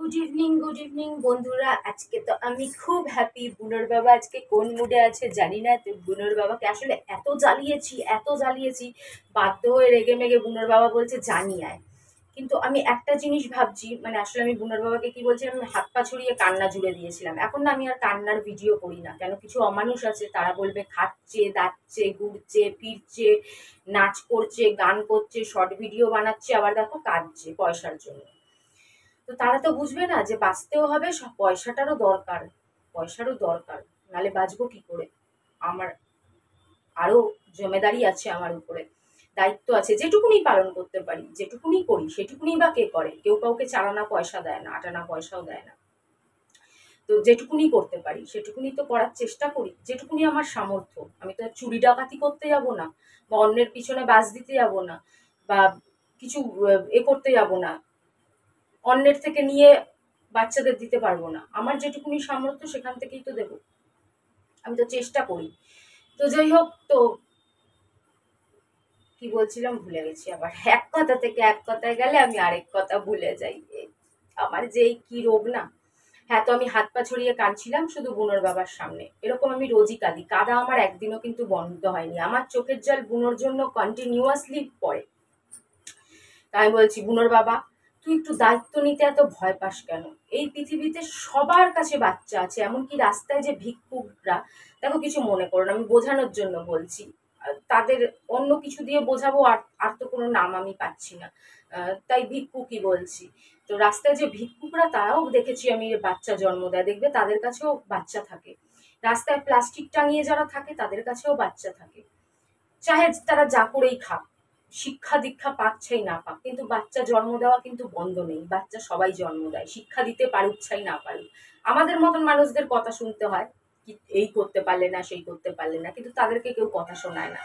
Good evening বন্ধুরা। আজকে তো আমি খুব হ্যাপি। বুনোর বাবা আজকে কোন মুডে আছে জানি না। তো বুনোর বাবাকে আসলে এত জ্বালিয়েছি বাধ্য হয়ে রেগে মেগে বুনোর বাবা বলছে জানি আয়। কিন্তু আমি একটা জিনিস ভাবছি, মানে আসলে আমি বুনোর বাবাকে কি বলছিলাম, আমি হাত পা ছড়িয়ে কান্না জুড়ে দিয়েছিলাম। এখন না আমি আর কান্নার ভিডিও করি না, কেন কিছু অমানুষ আছে তারা বলবে খাচ্ছে দাচ্ছে ঘুরছে ফিরছে নাচ করছে গান করছে শর্ট ভিডিও বানাচ্ছে আবার দেখো কাঁদছে পয়সার জন্য। তো তারা তো বুঝবে না যে বাঁচতেও হবে, সব পয়সারও দরকার, নালে বাঁচবো কি করে। আমার আরো জমেদারি আছে আমার উপরে, দায়িত্ব আছে, যেটুকুনি পালন করতে পারি যেটুকুনি করি সেটুকুনি বা কে করে, কেউ কাউকে 4 আনা পয়সা দেয় না, 8 আনা পয়সাও দেয় না। তো যেটুকুনি করতে পারি সেটুকুনি তো করার চেষ্টা করি, যেটুকুনি আমার সামর্থ্য। আমি তো চুরি ডাকাতি করতে যাব না, বা অন্যের পিছনে বাস দিতে যাব না, বা কিছু করতে যাব না, অন্যের থেকে নিয়ে বাচ্চাদের দিতে পারবো না। আমার যেটুকুনি সামর্থ্য সেখান থেকেই তো দেবো, আমি তো চেষ্টা করি। তো যাই হোক, তো কি বলছিলাম ভুলে গেছি আবার। এক কথা থেকে এক কথায় গেলে আমি আরেক কথা ভুলে যাই। আমার যে কি রোগ না। হ্যাঁ, তো আমি হাত পা ছড়িয়ে কাঁদছিলাম শুধু বুনোর বাবার সামনে। এরকম আমি রোজই কাঁদি, কাঁদা আমার একদিনও কিন্তু বন্ধ হয়নি। আমার চোখের জল বুনোর জন্য কন্টিনিউয়াসলি পড়ে। তাই বলছি বুনোর বাবা, তুই একটু দায়িত্ব নিতে এত ভয় পাস কেন? এই পৃথিবীতে সবার কাছে বাচ্চা আছে, এমনকি রাস্তায় যে ভিক্ষুকরা, দেখো কিছু মনে করো না, আমি বোঝানোর জন্য বলছি। তাদের অন্য কিছু দিয়ে বোঝাবো, আর আর তো কোনো নাম আমি পাচ্ছি না, তাই ভিক্ষুকই বলছি। তো রাস্তায় যে ভিক্ষুকরা তারাও দেখেছি আমি বাচ্চা জন্ম দেয়, দেখবে তাদের কাছেও বাচ্চা থাকে। রাস্তায় প্লাস্টিক টাঙিয়ে যারা থাকে তাদের কাছেও বাচ্চা থাকে। চাহে তারা যা করেই খাক, শিক্ষা দীক্ষা পাক চাই না পাক, কিন্তু বাচ্চা জন্ম দেওয়া কিন্তু বন্ধ নেই। বাচ্চা সবাই জন্ম দেয়, শিক্ষা দিতে পারুক চাই না পারুক। আমাদের মতন মানুষদের কথা শুনতে হয়, কি এই করতে পারলে না সেই করতে পারলে না, কিন্তু তাদেরকে কেউ কথা শোনায় না।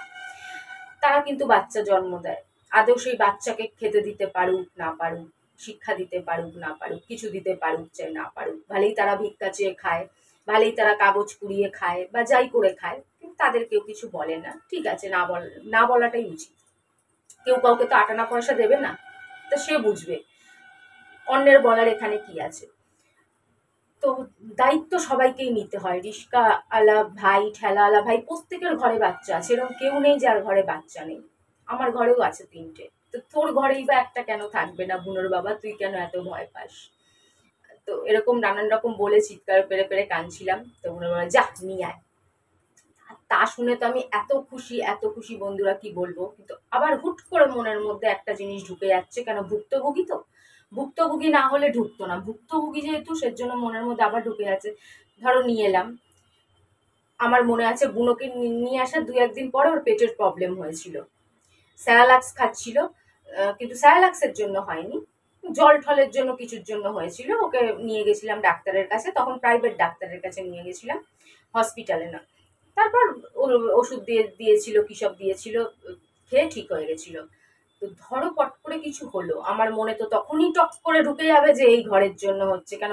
তারা কিন্তু বাচ্চা জন্ম দেয়, আদৌ সেই বাচ্চাকে খেতে দিতে পারুক না পারুক, শিক্ষা দিতে পারুক না পারুক, কিছু দিতে পারুক চাই না পারুক, ভালেই তারা ভিক্ষা চেয়ে খায়, ভালেই তারা কাগজ কুড়িয়ে খায় বা যাই করে খায়, কিন্তু তাদের কেউ কিছু বলে না। ঠিক আছে, না বলাটাই উচিত। কেউ কাউকে তো 8 আনা পয়সা দেবে না, তো সে বুঝবে অন্যের বলার এখানে কি আছে। তো দায়িত্ব সবাইকেই নিতে হয়। রিস্কা আলা ভাই, ঠেলা আলা ভাই, প্রত্যেকের ঘরে বাচ্চা আছে, এরকম কেউ নেই যার ঘরে বাচ্চা নেই। আমার ঘরেও আছে 3টে, তো তোর ঘরেই বা একটা কেন থাকবে না বুনোর বাবা? তুই কেন এত ভয় পাস? তো এরকম নানান রকম বলে চিৎকার পেরে পেরে কাঁদছিলাম। তো বুনোর বাবা যা নিয়ে আয়। তা শুনে তো আমি এত খুশি বন্ধুরা কি বলবো। কিন্তু আবার হুট করে মনের মধ্যে একটা জিনিস ঢুকে যাচ্ছে, কেন ভুক্তভোগী তো, ভুক্তভোগী না হলে ঢুকতো না, ভুক্তভোগী যেহেতু সেজন্য মনের মধ্যে আবার ঢুকে যাচ্ছে। ধরো নিয়ে এলাম, আমার মনে আছে বুনোকে নিয়ে আসার 2-1 দিন পরে ওর পেটের প্রবলেম হয়েছিল, স্যারালাক্স খাচ্ছিল, কিন্তু স্যারালাক্সের জন্য হয়নি, জল ঠলের জন্য কিছুর জন্য হয়েছিল। ওকে নিয়ে গেছিলাম ডাক্তারের কাছে, তখন প্রাইভেট ডাক্তারের কাছে নিয়ে গেছিলাম, হসপিটালে না। তারপর ওষুধ দিয়েছিল, কি সব দিয়েছিল, খেয়ে ঠিক হয়ে গেছিল। তো ধরো পট করে কিছু হলো, আমার মনে তো তখনই টক করে ঢুকে যাবে যে এই ঘরের জন্য হচ্ছে। কেন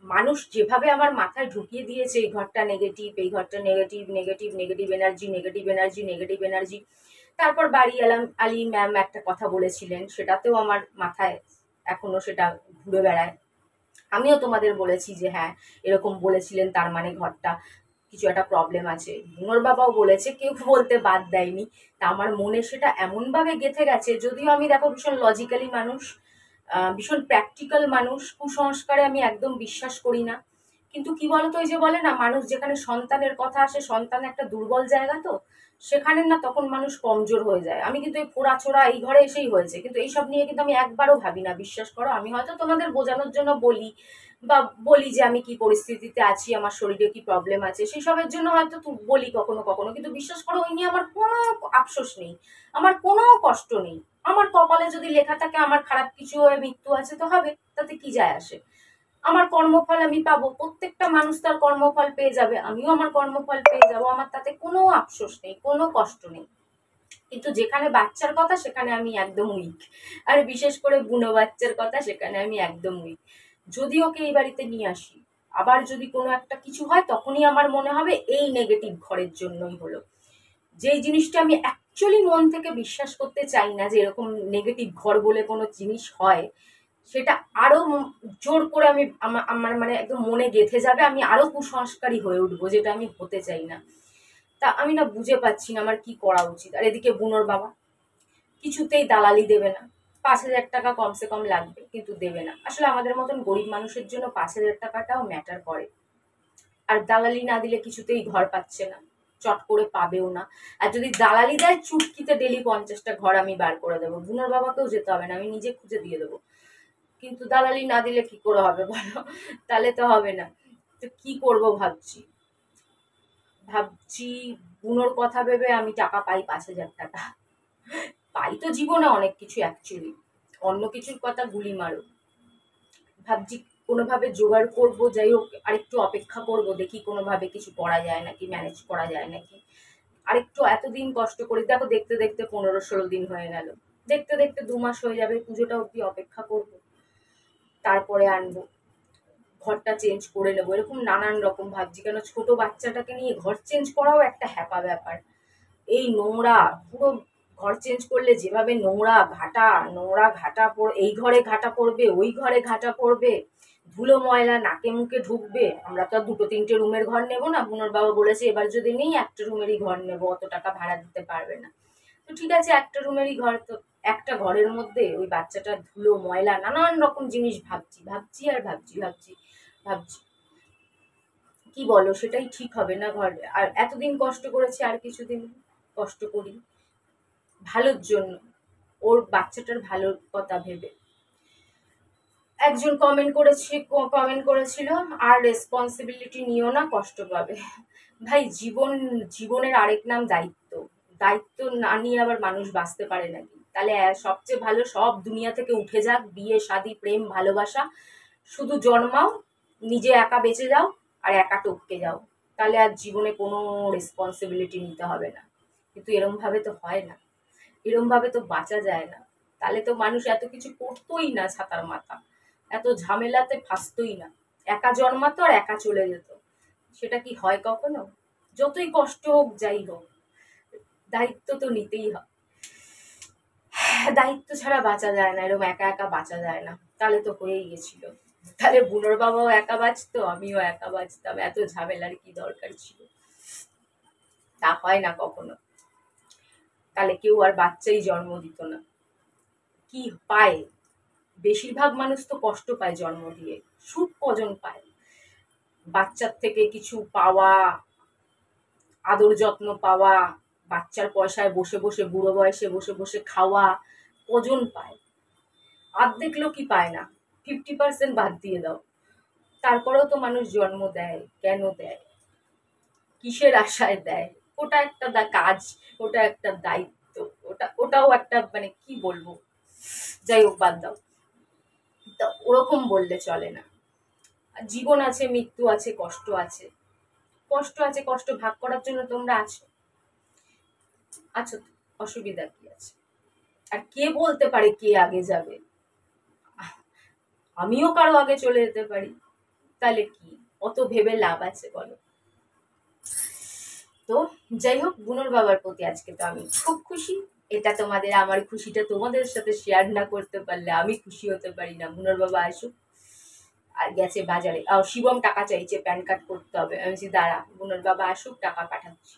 মানুষ যেভাবে আমার মাথায় ঢুকিয়ে দিয়েছে এই ঘরটা নেগেটিভ, এই ঘরটা negative, negative negative energy, negative energy, negative energy. তারপর বাড়ি এলাম, আলী ম্যাম একটা কথা বলেছিলেন, সেটাতেও আমার মাথায় এখনো সেটা ঘুরে বেড়ায়। আমিও তোমাদের বলেছি যে হ্যাঁ এরকম বলেছিলেন, তার মানে ঘরটা কিছু একটা প্রবলেম আছে। বুনোর বাবাও বলেছে, কেউ বলতে বাদ দেয়নি। তা আমার মনে সেটা এমনভাবে গেঁথে গেছে, যদিও আমি দেখো ভীষণ লজিক্যালি মানুষ, ভীষণ প্র্যাকটিক্যাল মানুষ, কুসংস্কারে আমি একদম বিশ্বাস করি না। কিন্তু কি বলতো, ওই যে বলে না, মানুষ যেখানে সন্তানের কথা আসে, সন্তান একটা দুর্বল জায়গা, তো সেখানে না তখন মানুষ কমজোর হয়ে যায়। আমি কিন্তু এই পোড়াছোড়া এই ঘরে এসেই হয়েছে, কিন্তু এইসব নিয়ে কিন্তু আমি একবারও ভাবি না, বিশ্বাস করো। আমি হয়তো তোমাদের বোঝানোর জন্য বলি, বা বলি যে আমি কি পরিস্থিতিতে আছি, আমার শরীরে কি প্রবলেম আছে, সেই সবের জন্য হয়তো বলি কখনো কখনো, কিন্তু বিশ্বাস করো ওই নিয়ে আমার কোনো আফসোস নেই, আমার কোনো কষ্ট নেই। আমার কপালে যদি লেখা থাকে আমার খারাপ কিছু হয়ে মৃত্যু আছে, তো হবে, তাতে কি যায় আসে। আমার কর্মফল আমি পাবো, প্রত্যেকটা মানুষ তার কর্মফল পেয়ে যাবে, আমিও আমার কর্মফল পেয়ে যাবো, আমার তাতে কোনো আফসোস নেই, কোনো কষ্ট নেই। কিন্তু যেখানে বাচ্চার কথা সেখানে আমি একদম উইক, আর বিশেষ করে বুনো বাচ্চার কথা সেখানে আমি একদম উইক। যদি ওকে এই বাড়িতে নিয়ে আসি, আবার যদি কোনো একটা কিছু হয়, তখনই আমার মনে হবে এই নেগেটিভ ঘরের জন্যই হলো। যেই জিনিসটা আমি অ্যাকচুয়ালি মন থেকে বিশ্বাস করতে চাই না যে এরকম নেগেটিভ ঘর বলে কোনো জিনিস হয়, সেটা আরো জোর করে আমি আমার মানে একদম মনে গেঁথে যাবে, আমি আরো কুসংস্কারী হয়ে উঠবো, যেটা আমি হতে চাই না। তা আমি না বুঝে পাচ্ছি না আমার কি করা উচিত। আর এদিকে বুনোর বাবা কিছুতেই দালালি দেবে না। 5,000 টাকা কমসে কম লাগবে, কিন্তু দেবে না। আসলে আমাদের মতন গরিব মানুষের জন্য 5,000 টাকাটাও ম্যাটার করে। আর দালালি না দিলে কিছুতেই ঘর পাচ্ছে না, চট করে পাবেও না। আর যদি দালালি দেয়, চুটকিতে ডেলি 50টা ঘর আমি বার করে দেবো, বুনোর বাবাকেও যেতে হবে না, আমি নিজে খুঁজে দিয়ে দেবো। কিন্তু দালালি না দিলে কি করে হবে বলো? তাহলে তো হবে না। তো কি করব ভাবছি। ভাবছি বুনোর কথা ভেবে আমি টাকা পাই 5,000 টাকা। পাই তো জীবনে অনেক কিছু অ্যাকচুয়ালি, অন্য কিছুর কথা গুলি মারো। ভাবছি কোনোভাবে জোগাড় করবো, যাই হোক আরেকটু অপেক্ষা করব, দেখি কোনোভাবে কিছু করা যায় নাকি, ম্যানেজ করা যায় নাকি। আরেকটু এতদিন কষ্ট করি, দেখো দেখতে দেখতে 15-16 দিন হয়ে গেল, দেখতে দেখতে 2 মাস হয়ে যাবে, পুজোটা অব্দি অপেক্ষা করব, তারপরে আনবো। ঘরটা চেঞ্জ করে নেবো, এরকম নানান রকম ভাবছি। কেন ছোট বাচ্চাটাকে নিয়ে ঘর চেঞ্জ করাও একটা হ্যাপা ব্যাপার। এই নোংরা পুরো, ঘর চেঞ্জ করলে যেভাবে নোংরা ঘাটা এই ঘরে ঘাটা পড়বে, ওই ঘরে ঘাটা পড়বে, ধুলো ময়লা নাকে মুখে ঢুকবে। আমরা তো আর 2-3টে রুমের ঘর নেবো না, বুনোর বাবা বলেছে এবার যদি নেই একটা রুমেরই ঘর নেবো, অত টাকা ভাড়া দিতে পারবে না। তো ঠিক আছে, একটা রুমেরই ঘর, তো একটা ঘরের মধ্যে ওই বাচ্চাটার ধুলো ময়লা নানান রকম জিনিস ভাবছি ভাবছি আর ভাবছি ভাবছি ভাবছি কি বলো, সেটাই ঠিক হবে না? ঘর আর এতদিন কষ্ট করেছি, আর কিছুদিন কষ্ট করি ভালোর জন্য, ওর বাচ্চাটার ভালোর কথা ভেবে। একজন কমেন্ট করেছিল, আর রেসপন্সিবিলিটি নিও না, কষ্ট পাবে। ভাই, জীবনের আরেক নাম দায়িত্ব। দায়িত্ব না নিয়ে আবার মানুষ বাঁচতে পারে নাকি? তাহলে সবচেয়ে ভালো সব দুনিয়া থেকে উঠে যাক, বিয়ে শাদী প্রেম ভালোবাসা, শুধু জন্মাও, নিজে একা বেঁচে যাও, আর একা টপকে যাও। তাহলে আর জীবনে কোনো রেসপন্সিবিলিটি নিতে হবে না। কিন্তু এরম ভাবে তো হয় না, এরম ভাবে তো বাঁচা যায় না। তাহলে তো মানুষ এত কিছু করতোই না, ছাতার মাথা এত ঝামেলাতে ফাঁসতোই না, একা জন্মাতো আর একা চলে যেত। সেটা কি হয় কখনো? যতই কষ্ট হোক যাই হোক, দায়িত্ব তো নিতেই হয়। দায়িত্ব ছাড়া বাঁচা যায় না, এরকম একা একা বাঁচা যায় না। তাহলে তো হয়েই গেছিল, তাহলে বুনোর বাবাও একা বাঁচতো, আমিও একা বাঁচতাম, এত ঝামেলার কি দরকার ছিল? তা হয় না কখনো। তাহলে কেউ আর বাচ্চাই জন্ম দিত না। কি পায়? বেশিরভাগ মানুষ তো কষ্ট পায় জন্ম দিয়ে, সুখ কজন পায়? বাচ্চার থেকে কিছু পাওয়া, আদর যত্ন পাওয়া, বাচ্চার পয়সায় বসে বসে, বুড়ো বয়সে বসে বসে খাওয়া, কজন পায়? অর্ধেক লোকই পায় না, 50% বাদ দিয়ে দাও। তারপরেও তো মানুষ জন্ম দেয়, কেন দেয়? কিসের আশায় দেয়? ওটা একটা কাজ, ওটা একটা দায়িত্ব, ওটাও একটা মানে কি বলবো, যাই হোক বাদ দাও। তা ওরকম বললে চলে না। জীবন আছে, মৃত্যু আছে, কষ্ট আছে। কষ্ট আছে, কষ্ট ভাগ করার জন্য তোমরা আছো। আছো তো, অসুবিধা কি আছে? আর কে বলতে পারে কে আগে যাবে? আমিও কারো আগে চলে যেতে পারি, তাহলে কি অত ভেবে লাভ আছে বলো? তো যাই হোক, বুনোর বাবার প্রতি আজকে তো আমি খুব খুশি। এটা তোমাদের, আমার খুশিটা তোমাদের সাথে শেয়ার না করতে পারলে আমি খুশি হতে পারি না। বুনোর বাবা আসুক। আর গেছে বাজারে, শিবম টাকা চাইছে, প্যান কার্ড করতে হবে। আমি বলছি দাঁড়া, বুনোর বাবা আসুক, টাকা পাঠাচ্ছি।